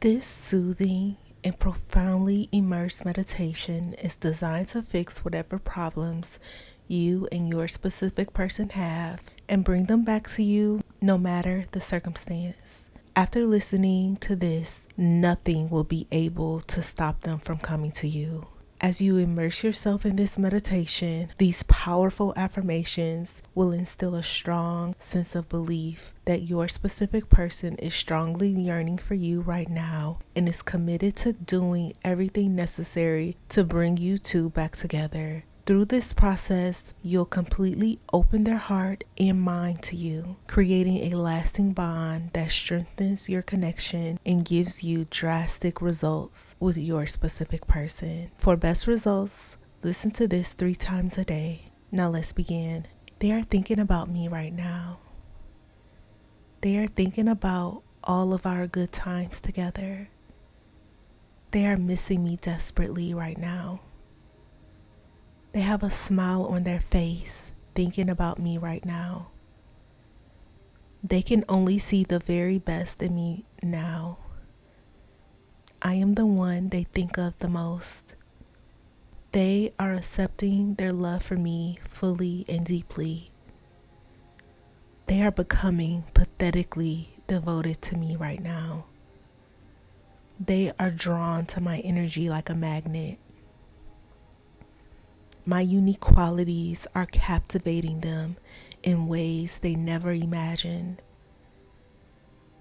This soothing and profoundly immersed meditation is designed to fix whatever problems you and your specific person have and bring them back to you no matter the circumstance. After listening to this, nothing will be able to stop them from coming to you. As you immerse yourself in this meditation, these powerful affirmations will instill a strong sense of belief that your specific person is strongly yearning for you right now and is committed to doing everything necessary to bring you two back together. Through this process, you'll completely open their heart and mind to you, creating a lasting bond that strengthens your connection and gives you drastic results with your specific person. For best results, listen to this 3 times a day. Now let's begin. They are thinking about me right now. They are thinking about all of our good times together. They are missing me desperately right now. They have a smile on their face thinking about me right now. They can only see the very best in me now. I am the one they think of the most. They are accepting their love for me fully and deeply. They are becoming pathetically devoted to me right now. They are drawn to my energy like a magnet. My unique qualities are captivating them in ways they never imagined.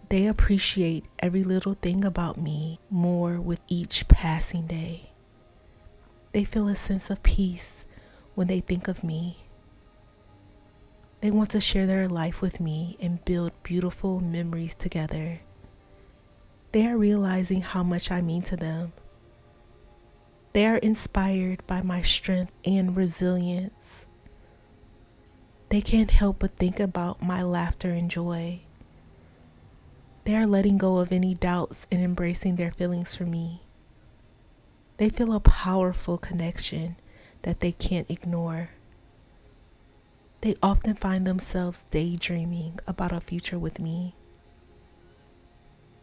They appreciate every little thing about me more with each passing day. They feel a sense of peace when they think of me. They want to share their life with me and build beautiful memories together. They are realizing how much I mean to them. They are inspired by my strength and resilience. They can't help but think about my laughter and joy. They are letting go of any doubts and embracing their feelings for me. They feel a powerful connection that they can't ignore. They often find themselves daydreaming about a future with me.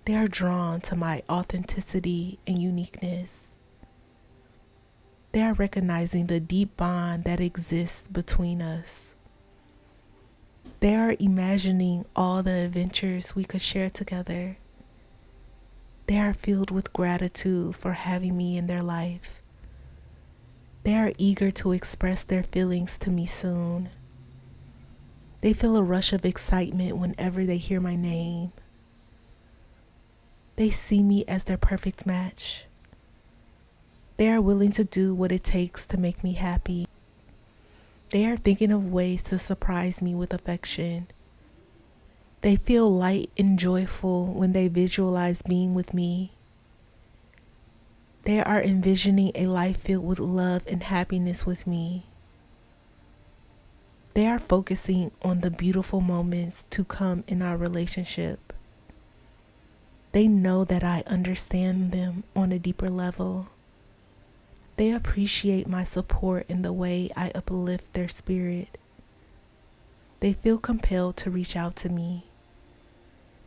They are drawn to my authenticity and uniqueness. They are recognizing the deep bond that exists between us. They are imagining all the adventures we could share together. They are filled with gratitude for having me in their life. They are eager to express their feelings to me soon. They feel a rush of excitement whenever they hear my name. They see me as their perfect match. They are willing to do what it takes to make me happy. They are thinking of ways to surprise me with affection. They feel light and joyful when they visualize being with me. They are envisioning a life filled with love and happiness with me. They are focusing on the beautiful moments to come in our relationship. They know that I understand them on a deeper level. They appreciate my support in the way I uplift their spirit. They feel compelled to reach out to me.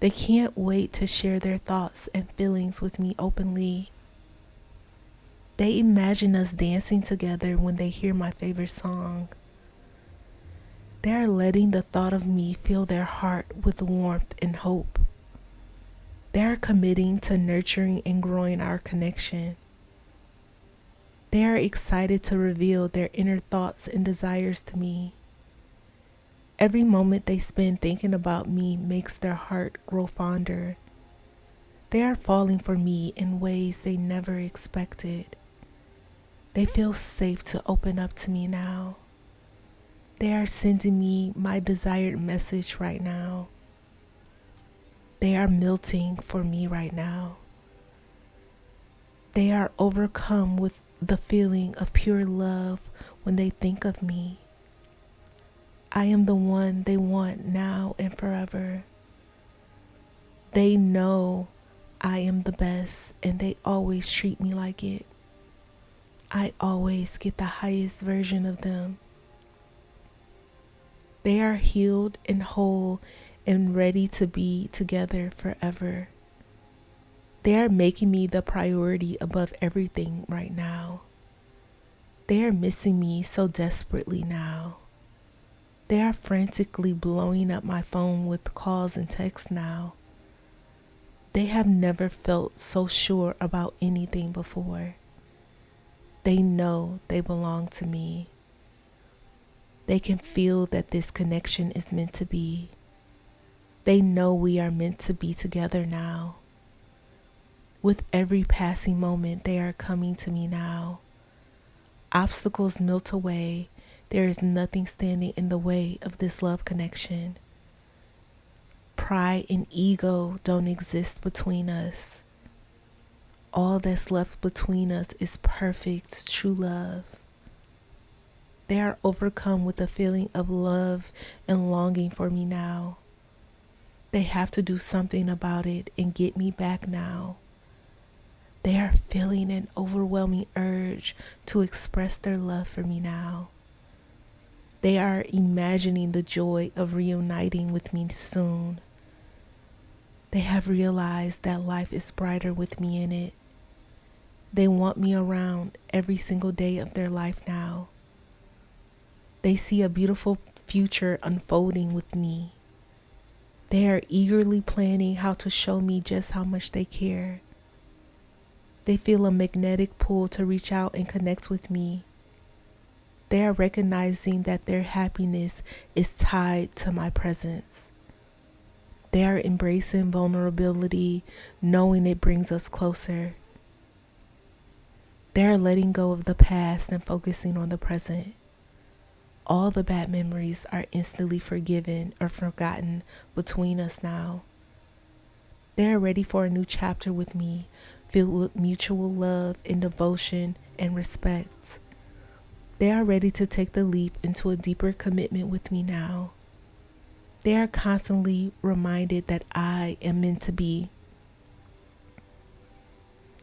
They can't wait to share their thoughts and feelings with me openly. They imagine us dancing together when they hear my favorite song. They are letting the thought of me fill their heart with warmth and hope. They are committing to nurturing and growing our connection. They are excited to reveal their inner thoughts and desires to me. Every moment they spend thinking about me makes their heart grow fonder. They are falling for me in ways they never expected. They feel safe to open up to me now. They are sending me my desired message right now. They are melting for me right now. They are overcome with the feeling of pure love when they think of me. I am the one they want now and forever. They know I am the best and they always treat me like it. I always get the highest version of them. They are healed and whole and ready to be together forever. They are making me the priority above everything right now. They are missing me so desperately now. They are frantically blowing up my phone with calls and texts now. They have never felt so sure about anything before. They know they belong to me. They can feel that this connection is meant to be. They know we are meant to be together now. With every passing moment, they are coming to me now. Obstacles melt away. There is nothing standing in the way of this love connection. Pride and ego don't exist between us. All that's left between us is perfect, true love. They are overcome with a feeling of love and longing for me now. They have to do something about it and get me back now. They are feeling an overwhelming urge to express their love for me now. They are imagining the joy of reuniting with me soon. They have realized that life is brighter with me in it. They want me around every single day of their life now. They see a beautiful future unfolding with me. They are eagerly planning how to show me just how much they care. They feel a magnetic pull to reach out and connect with me. They are recognizing that their happiness is tied to my presence. They are embracing vulnerability, knowing it brings us closer. They are letting go of the past and focusing on the present. All the bad memories are instantly forgiven or forgotten between us now. They are ready for a new chapter with me, filled with mutual love and devotion and respect. They are ready to take the leap into a deeper commitment with me now. They are constantly reminded that I am meant to be.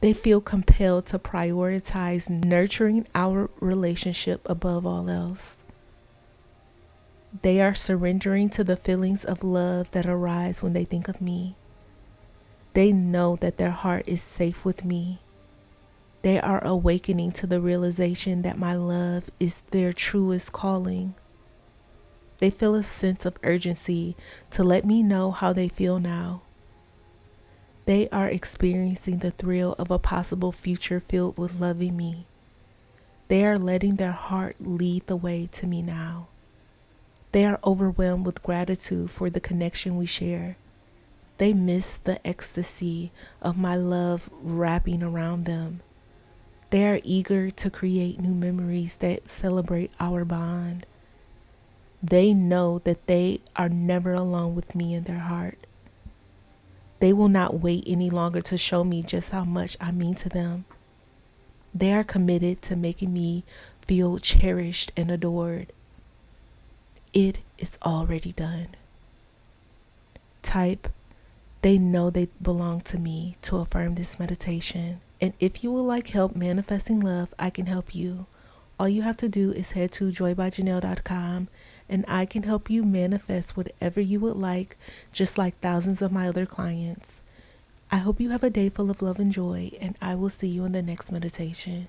They feel compelled to prioritize nurturing our relationship above all else. They are surrendering to the feelings of love that arise when they think of me. They know that their heart is safe with me. They are awakening to the realization that my love is their truest calling. They feel a sense of urgency to let me know how they feel now. They are experiencing the thrill of a possible future filled with loving me. They are letting their heart lead the way to me now. They are overwhelmed with gratitude for the connection we share. They miss the ecstasy of my love wrapping around them. They are eager to create new memories that celebrate our bond. They know that they are never alone with me in their heart. They will not wait any longer to show me just how much I mean to them. They are committed to making me feel cherished and adored. It is already done. Type, they know they belong to me to affirm this meditation. And if you would like help manifesting love, I can help you. All you have to do is head to joybyjanell.com and I can help you manifest whatever you would like, just like thousands of my other clients. I hope you have a day full of love and joy, and I will see you in the next meditation.